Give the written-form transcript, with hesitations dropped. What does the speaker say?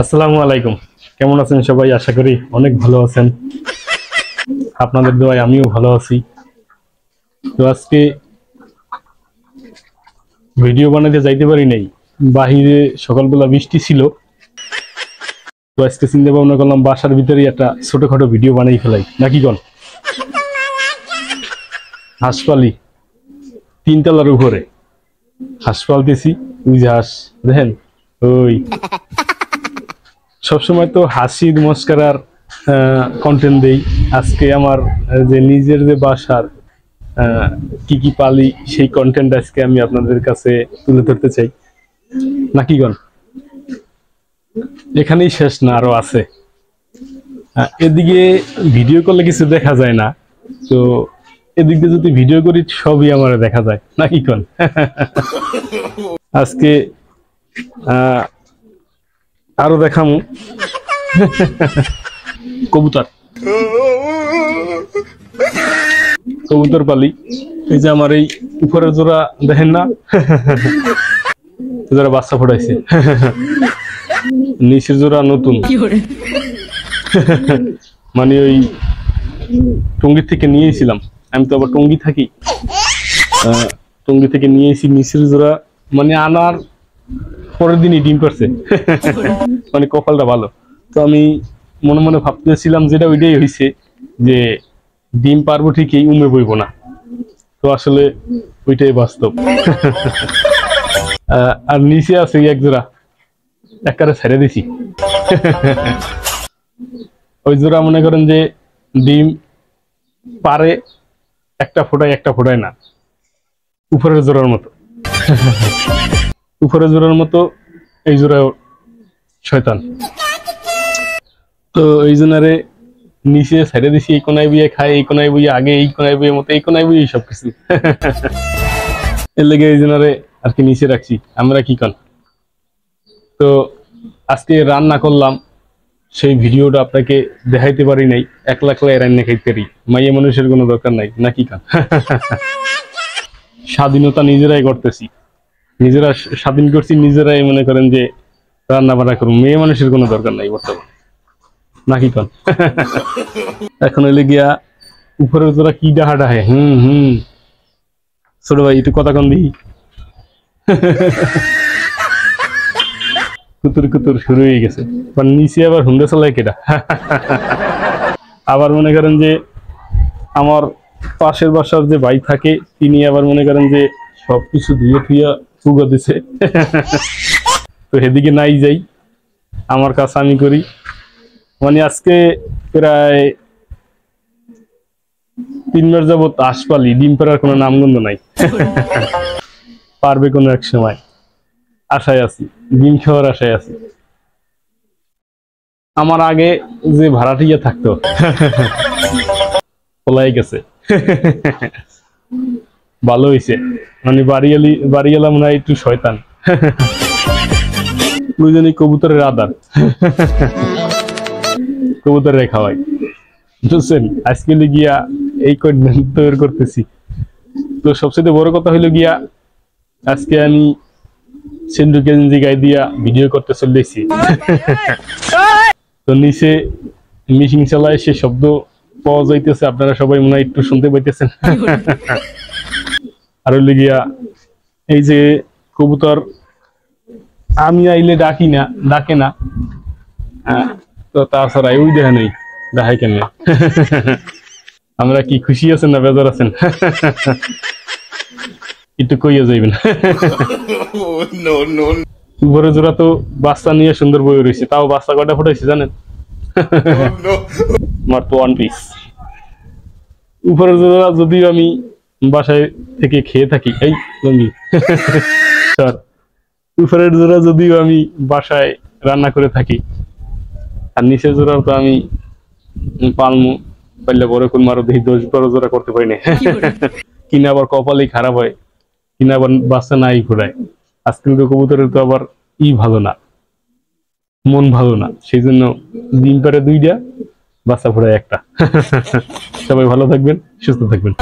আসসালামু আলাইকুম, কেমন আছেন সবাই? আশা করি অনেক ভালো আছেন। আপনাদের দোয়ায় আমিও ভালো আছি। তো আজকে ভিডিও বানাতে যাইতে পারি নাই, বাহিরে সকালবেলা বৃষ্টি ছিল। তো আজকে চিন্তা ভাবনা করলাম বাসার ভিতরেই একটা ছোটখাটো ভিডিও বানাই ফেলাই, নাকি কোন? হাঁস পালি, 3 তলার উপরে হাঁস পালতেছি। ওই যে হাঁস দেখেন, ওই সবসময় তো হাসির মস্কারার কন্টেন্ট দেই। আজকে আমার যে নিজের যে বাসার কি কি পালি সেই কন্টেন্ট আজকে আমি আপনাদের কাছে তুলে ধরতে চাই, নাকি গণ? এখানেই শেষ না, আরো আছে। এদিকে ভিডিও করলে কিছু দেখা যায় না, তো এদিক দিয়ে যদি ভিডিও করি সবই আমার দেখা যায়, নাকি কোন? আজকে আরো দেখামু কবুতর কবুতর পালি। এই যে আমার এই উপরের জোড়া দেখেন না, যারা বাচ্চা ফোটাইছে। নিচের জোড়া নতুন, মানে ওই টঙ্গির থেকে নিয়েছিলাম। আমি তো আবার টঙ্গি থাকি, টঙ্গি থেকে নিয়েছি নিচের জোড়া, মানে আনার পরের দিনই ডিম পারছে। মানে কপালটা ভালো। তো আমি মনে মনে ভাবতেছিলাম যেটা ওইটাই হয়েছে, যে ডিম পারবো ঠিকই, উমে বইব না। তো আসলে ওইটাই বাস্তব। আর নিচে আছে এক জোড়া, একবারে ছেড়ে দিছি। ওই জোড়া মনে করেন যে ডিম পারে, একটা ফোটায় না, উপরের জোড়ার মতো। উপরের জোড়ার মতো এই জোড়াও শয়তান। তো এই জন্যে নিচে ছেড়ে দিছি, এই কোনায় বুয়ে খায়, এই কোনায় বুয়ে আগে, এই কোনায় বুয়ে মতো, এই কোনায় বুয়ে সবকিছু। এর লেগে এই জন্যে আর কি নিচে রাখছি আমরা, কি কন? তো আজকে রান্না করলাম, সেই ভিডিওটা আপনাকে দেখাইতে পারি নাই। একলা রান্না খাইতে পারি, মাইয়া মানুষের কোনো দরকার নাই, নাকি কান? স্বাধীনতা নিজেরাই করতেছি, নিজেরা স্বাধীন করছি, নিজেরাই মনে করেন যে রান্না বান্না করুন, মেয়ে মানুষের কোনো দরকার নাই বর্তমানে, নাকি কন? এখন হইলে গিয়া উপরে তোরা কি ডাহা ডাহে। ছোট ভাই একটু কথা কন দিই। কুতুর কুতুর শুরু হয়ে গেছে। নিচে আবার হুন্ডা চালায় কেটা। আবার মনে করেন যে আমার পাশের বাসার যে ভাই থাকে, তিনি আবার মনে করেন যে সবকিছু ধুয়ে থুইয়া ফুগা দিছে। তো সেদিকে নাই যাই, আমার কাজ আমি করি। মানে আজকে প্রায় 3 মাস যাবত হাঁস পালি, ডিম পাড়ার কোনো নামগন্ধ নাই। পারবে কোনো এক সময়, আশায় আছি, ডিম খাওয়ার আশায় আছি। আমার আগে যে ভাড়াটিয়া থাকতো, পলাই গেছে। ভালো হয়েছে, মানে বাড়িওয়ালা মনে হয় একটু শয়তান। দুজনই কবুতরের আদার, কবুতরের খাওয়াই, বুঝছেন? আজকে গিয়া এই কন্টেন্ট তৈরি করতেছি। তো সবচেয়ে বড় কথা হইলো গিয়া, আজকে আমি সিন্ধু গেঞ্জি গায়ে দিয়া ভিডিও করতে চলেছি। তো নিচে মিশিং চালায় সে শব্দ পাওয়া যাইতেছে, আপনারা সবাই মনে হয় একটু শুনতে পাইতেছেন। আর হইলে গিয়া এই যে কবুতর আমি আইলে ডাকে না। তো তাছাড়া ওই দেখা নেই, দেখাই কেন? আমরা কি খুশি আছেন না বেজার আছেন? একটু কইয়া যাইবেন। উপরে জোড়া তো বাচ্চা নিয়ে সুন্দর বই রয়েছে, তাও বাচ্চা কয়টা ফুটাইছে জানেন? মাত্র 1 পিস। উপরের জোড়া যদিও আমি বাসায় থেকে খেয়ে থাকি, এই লঙ্গি। উপরের জোড়া যদিও আমি বাসায় রান্না করে থাকি, আর নিচের জোড়া তো আমি পালমু পাইলে বড় কোন মারো দেখি 10-12 জোড়া করতে পারি না। কিনা আবার কপালই খারাপ হয়, কিনা আবার বাচ্চা নাই ঘুরায়। আজকালকার কবুতরের তো আবার ভালো না, মন ভালো না, সেই জন্য ডিম পারে 2টা, বাচ্চা ফোড়ায় 1টা। সবাই ভালো থাকবেন, সুস্থ থাকবেন।